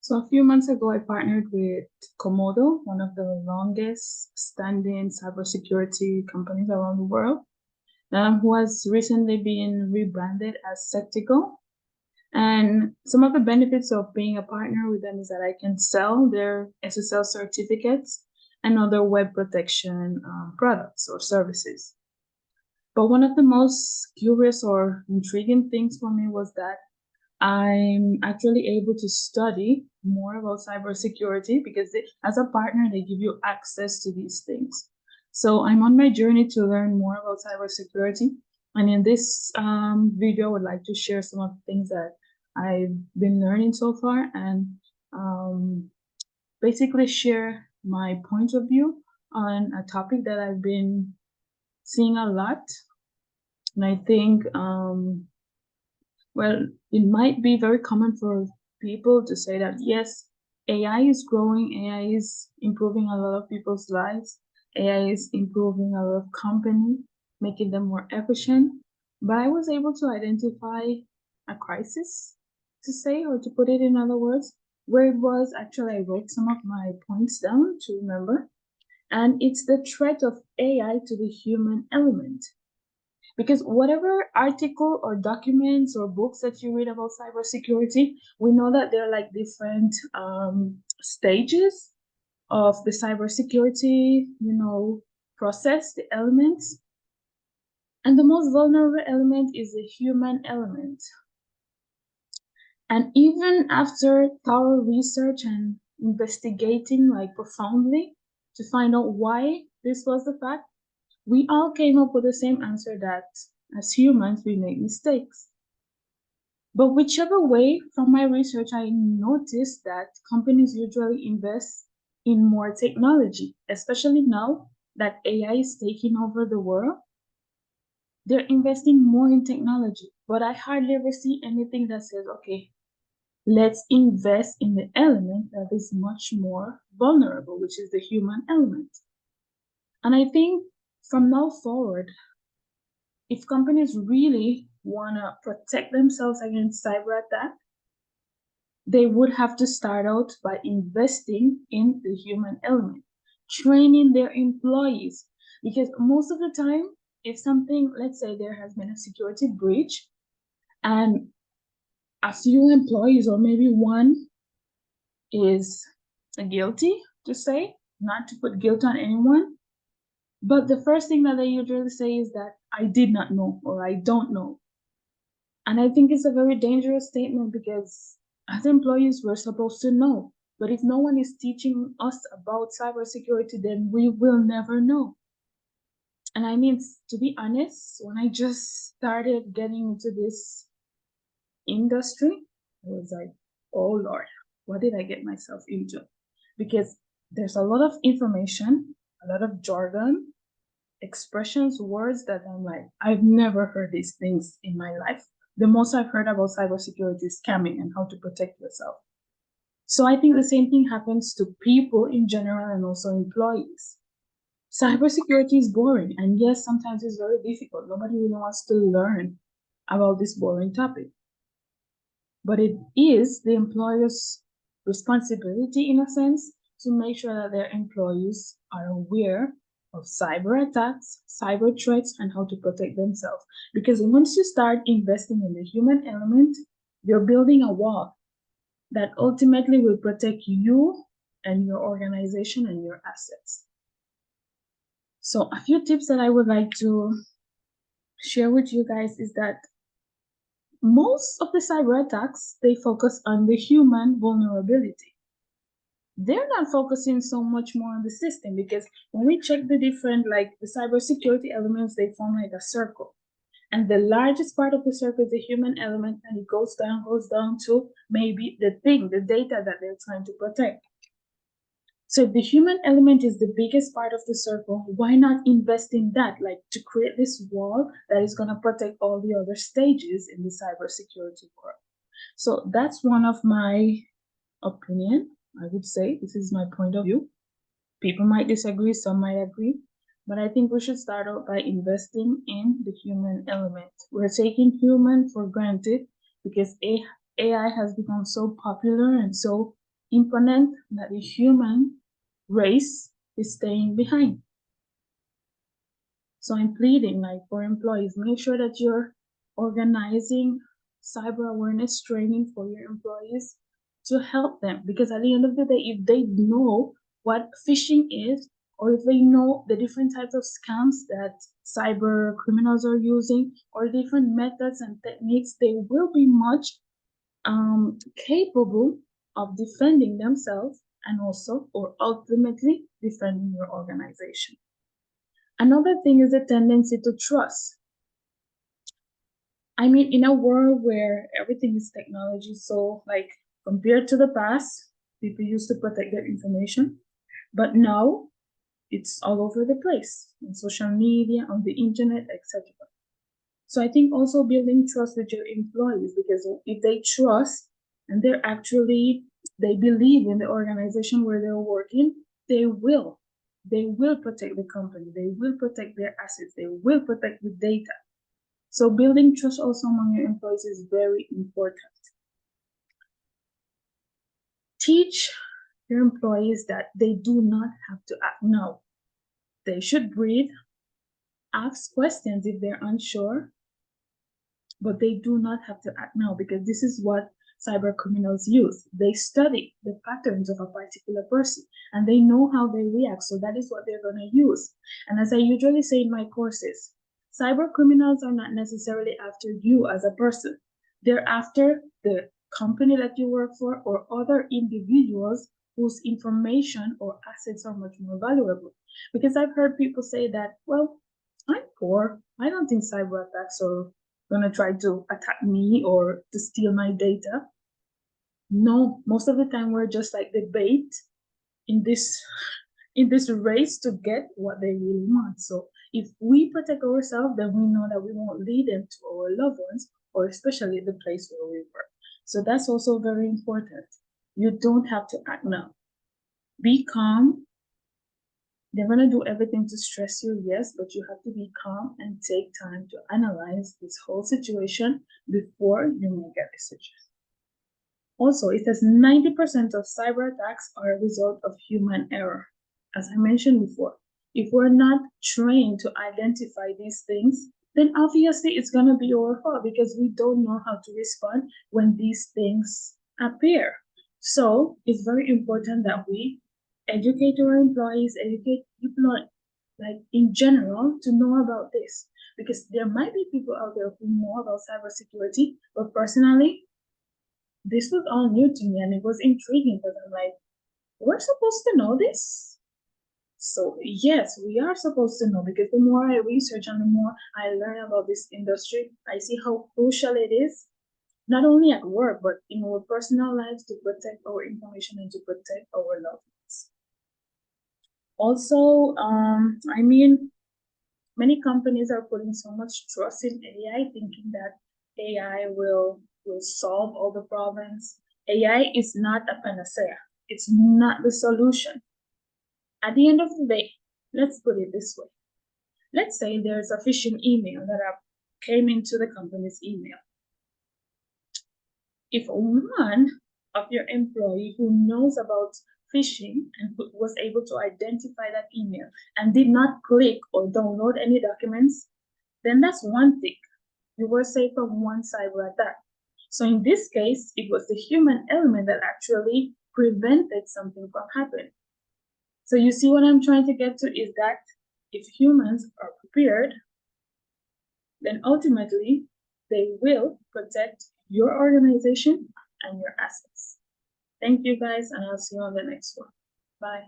So a few months ago, I partnered with Komodo, one of the longest standing cybersecurity companies around the world, who has recently been rebranded as Sectical. And some of the benefits of being a partner with them is that I can sell their SSL certificates and other web protection products or services. But one of the most curious or intriguing things for me was that I'm actually able to study more about cybersecurity because as a partner, they give you access to these things. So I'm on my journey to learn more about cybersecurity. And in this video, I would like to share some of the things that I've been learning so far and basically share my point of view on a topic that I've been seeing a lot. And I think well, it might be very common for people to say that, yes, AI is growing, AI is improving a lot of people's lives, AI is improving a lot of companies, making them more efficient. But I was able to identify a crisis, to say, or to put it in other words, where it was actually, I wrote some of my points down to remember. And it's the threat of AI to the human element. Because whatever article or documents or books that you read about cybersecurity, we know that there are like different stages of the cybersecurity, process, the elements. And the most vulnerable element is the human element. And even after thorough research and investigating like profoundly to find out why this was the fact, we all came up with the same answer that as humans, we make mistakes. But whichever way, from my research, I noticed that companies usually invest in more technology, especially now that AI is taking over the world. They're investing more in technology, but I hardly ever see anything that says, okay, let's invest in the element that is much more vulnerable, which is the human element. And I think from now forward, if companies really want to protect themselves against cyber attack, they would have to start out by investing in the human element, training their employees. Because most of the time, if something, let's say there has been a security breach and a few employees or maybe one is guilty, to say, not to put guilt on anyone, but the first thing that they usually say is that I did not know or I don't know. And I think it's a very dangerous statement because as employees, we're supposed to know. But if no one is teaching us about cybersecurity, then we will never know. And I mean, to be honest, when I just started getting into this industry, I was like, oh Lord, what did I get myself into? Because there's a lot of information, a lot of jargon, expressions, words that I'm like, I've never heard these things in my life. The most I've heard about cybersecurity is scamming and how to protect yourself. So I think the same thing happens to people in general and also employees. Cybersecurity is boring, and yes, sometimes it's very difficult. Nobody really wants to learn about this boring topic. But it is the employer's responsibility, in a sense, to make sure that their employees are aware of cyber attacks, cyber threats, and how to protect themselves. Because once you start investing in the human element, you're building a wall that ultimately will protect you and your organization and your assets. So a few tips that I would like to share with you guys is that most of the cyber attacks, they focus on the human vulnerability. They're not focusing so much more on the system because when we check the different, like the cybersecurity elements, they form like a circle. And the largest part of the circle is the human element, and it goes down to maybe the thing, the data that they're trying to protect. So if the human element is the biggest part of the circle, why not invest in that? Like to create this wall that is going to protect all the other stages in the cybersecurity world. So that's one of my opinion. I would say this is my point of view. People might disagree, some might agree, but I think we should start out by investing in the human element. We're taking human for granted because AI has become so popular and so imponent that the human race is staying behind. So I'm pleading, like, for employees, make sure that you're organizing cyber awareness training for your employees to help them. Because at the end of the day, if they know what phishing is, or if they know the different types of scams that cyber criminals are using, or different methods and techniques, they will be much capable of defending themselves and also, or ultimately, defending your organization. Another thing is the tendency to trust. I mean, in a world where everything is technology, so like compared to the past, people used to protect their information, but now it's all over the place on social media, on the internet, etc. So I think also building trust with your employees, because if they trust and they believe in the organization where they're working, they will. They will protect the company, they will protect their assets, they will protect the data. So building trust also among your employees is very important. Teach your employees that they do not have to act now. They should breathe, ask questions if they're unsure, but they do not have to act now, because this is what cyber criminals use. They study the patterns of a particular person and they know how they react. So that is what they're going to use. And as I usually say in my courses, cyber criminals are not necessarily after you as a person. They're after the company that you work for or other individuals whose information or assets are much more valuable. Because I've heard people say that, well, I'm poor. I don't think cyber attacks are gonna try to attack me or to steal my data. No, most of the time we're just like the bait in this race to get what they really want. So if we protect ourselves, then we know that we won't lead them to our loved ones, or especially the place where we work. So that's also very important. You don't have to act now. Be calm. They're going to do everything to stress you, yes, but you have to be calm and take time to analyze this whole situation before you make a decision. Also, it says 90% of cyber attacks are a result of human error. As I mentioned before, if we're not trained to identify these things, then obviously it's going to be our fault, because we don't know how to respond when these things appear. So it's very important that we educate our employees, educate people, like in general, to know about this, because there might be people out there who know about cybersecurity, but personally, this was all new to me and it was intriguing, because I'm like, we're supposed to know this? So yes, we are supposed to know, because the more I research and the more I learn about this industry, I see how crucial it is, not only at work, but in our personal lives, to protect our information and to protect our loved ones. Also, I mean, many companies are putting so much trust in AI, thinking that AI will solve all the problems. AI is not a panacea. It's not the solution. At the end of the day, let's put it this way. Let's say there's a phishing email that came into the company's email. If one of your employee who knows about phishing and was able to identify that email and did not click or download any documents, then that's one thing. You were safe from one cyber attack. So in this case, it was the human element that actually prevented something from happening. So you see what I'm trying to get to is that if humans are prepared, then ultimately they will protect your organization and your assets. Thank you guys, and I'll see you on the next one. Bye.